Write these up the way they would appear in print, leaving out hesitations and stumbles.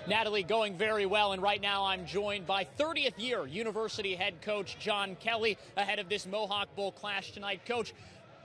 Natalie, going very well, and right now I'm joined by 30th year University head coach John Kelley ahead of this Mohawk Bowl clash tonight. Coach,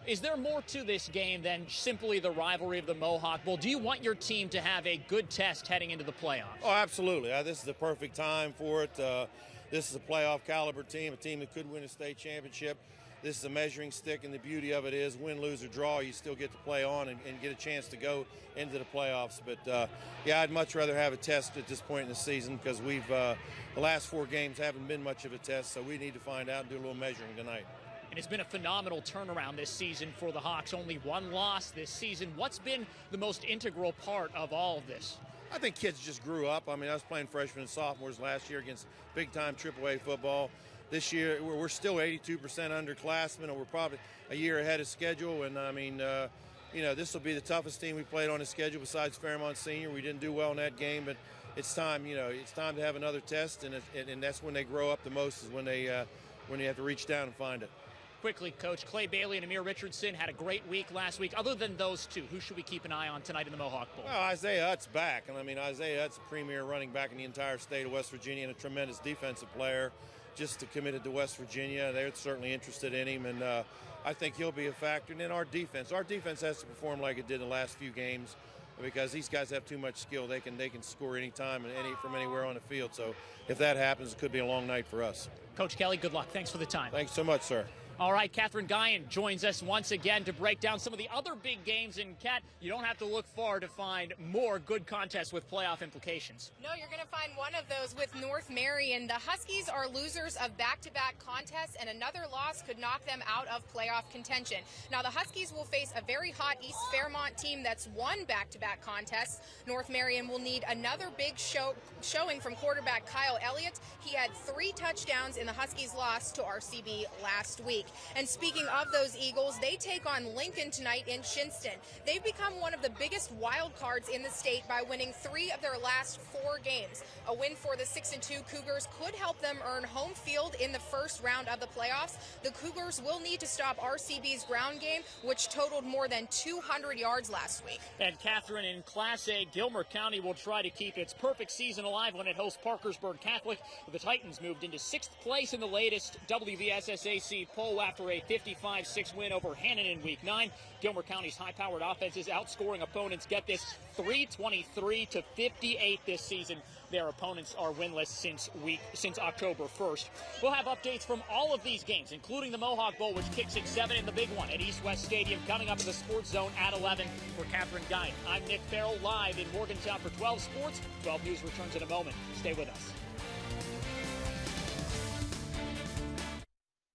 is there more to this game than simply the rivalry of the Mohawk Bowl? Do you want your team to have a good test heading into the playoffs? Oh, absolutely. This is the perfect time for it. This is a playoff caliber team, a team that could win a state championship. This is a measuring stick, and the beauty of it is win, lose, or draw, you still get to play on and get a chance to go into the playoffs. But, yeah, I'd much rather have a test at this point in the season because the last 4 games haven't been much of a test, so we need to find out and do a little measuring tonight. And it's been a phenomenal turnaround this season for the Hawks. Only 1 loss this season. What's been the most integral part of all of this? I think kids just grew up. I mean, I was playing freshmen and sophomores last year against big-time AAA football. This year, we're still 82% underclassmen, and we're probably a year ahead of schedule. And, I mean, this will be the toughest team we played on the schedule besides Fairmont Senior. We didn't do well in that game, but it's time, it's time to have another test, and that's when they grow up the most is when they have to reach down and find it. Quickly, Coach, Clay Bailey and Amir Richardson had a great week last week. Other than those two, who should we keep an eye on tonight in the Mohawk Bowl? Well, Isaiah Hutt's back. And I mean, Isaiah Hutt's a premier running back in the entire state of West Virginia and a tremendous defensive player. Just committed to West Virginia. They're certainly interested in him, and I think he'll be a factor. And then our defense has to perform like it did in the last few games because these guys have too much skill. They can score anytime and from anywhere on the field. So if that happens, it could be a long night for us. Coach Kelley, good luck. Thanks for the time. Thanks so much, sir. All right, Catherine Guyon joins us once again to break down some of the other big games. And, Kat, you don't have to look far to find more good contests with playoff implications. No, you're going to find one of those with North Marion. The Huskies are losers of back-to-back contests, and another loss could knock them out of playoff contention. Now, the Huskies will face a very hot East Fairmont team that's won back-to-back contests. North Marion will need another big showing from quarterback Kyle Elliott. He had 3 touchdowns in the Huskies' loss to RCB last week. And speaking of those Eagles, they take on Lincoln tonight in Shinston. They've become one of the biggest wild cards in the state by winning 3 of their last 4 games. A win for the 6-2 Cougars could help them earn home field in the first round of the playoffs. The Cougars will need to stop RCB's ground game, which totaled more than 200 yards last week. And Catherine, in Class A, Gilmer County will try to keep its perfect season alive when it hosts Parkersburg Catholic. The Titans moved into 6th place in the latest WVSSAC poll after a 55-6 win over Hannon in Week 9. Gilmer County's high-powered offense is outscoring opponents, get this, 323-58 this season. Their opponents are winless since October 1st. We'll have updates from all of these games, including the Mohawk Bowl, which kicks at 7 in the big one at East West Stadium, coming up at the Sports Zone at 11. For Catherine Guyon, I'm Nick Farrell, live in Morgantown for 12 Sports. 12 News returns in a moment. Stay with us.